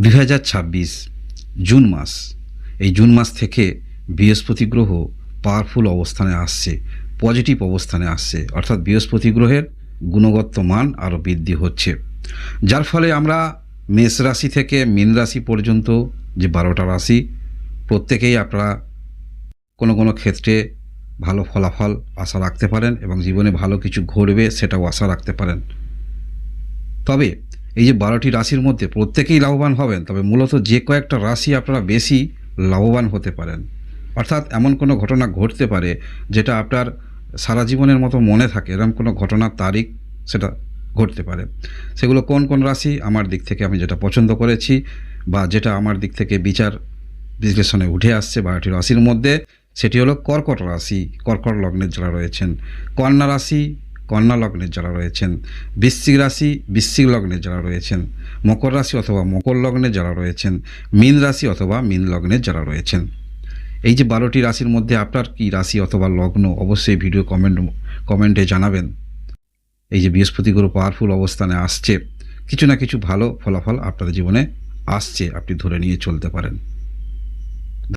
2026 June মাস, এই June মাস থেকে বৃহস্পতি গ্রহ পাওয়ারফুল অবস্থানে আসছে, পজিটিভ অবস্থানে আসছে, অর্থাৎ বৃহস্পতি গ্রহের গুণগত মান আরও বৃদ্ধি হচ্ছে, যার ফলে আমরা মেষ রাশি থেকে মীন রাশি পর্যন্ত যে 12টা রাশি, প্রত্যেকেই আপনারা কোনো কোনো ক্ষেত্রে ভালো ফলাফল আশা রাখতে পারেন এবং জীবনে ভালো কিছু ঘটবে সেটাও আশা রাখতে পারেন। তবে এই যে 12টি রাশির মধ্যে প্রত্যেকেই লাভবান হবেন, তবে মূলত যে কয়েকটা রাশি আপনারা বেশি লাভবান হতে পারেন, অর্থাৎ এমন কোনো ঘটনা ঘটতে পারে যেটা আপনার সারা জীবনের মতো মনে থাকে, এরকম কোনো ঘটনার তারিখ সেটা ঘটতে পারে। সেগুলো কোন কোন রাশি আমার দিক থেকে আমি যেটা পছন্দ করেছি বা যেটা আমার দিক থেকে বিচার বিশ্লেষণে উঠে আসছে 12টি রাশির মধ্যে, সেটি হলো কর্কট রাশি, কর্কট লগ্নের যারা রয়েছেন, কন্যা রাশি, কন্যা লগ্নের যারা রয়েছেন, বৃশ্চিক রাশি, বৃশ্চিক লগ্নের যারা রয়েছেন, মকর রাশি অথবা মকর লগ্নে যারা রয়েছেন, মীন রাশি অথবা মীন লগ্নের যারা রয়েছেন। এই যে 12টি রাশির মধ্যে আপনার কি রাশি অথবা লগ্ন, অবশ্যই ভিডিও কমেন্টে জানাবেন। এই যে বৃহস্পতি গ্রহ পাওয়ারফুল অবস্থানে আসছে, কিছু না কিছু ভালো ফলাফল আপনাদের জীবনে আসছে, আপনি ধরে নিয়ে চলতে পারেন।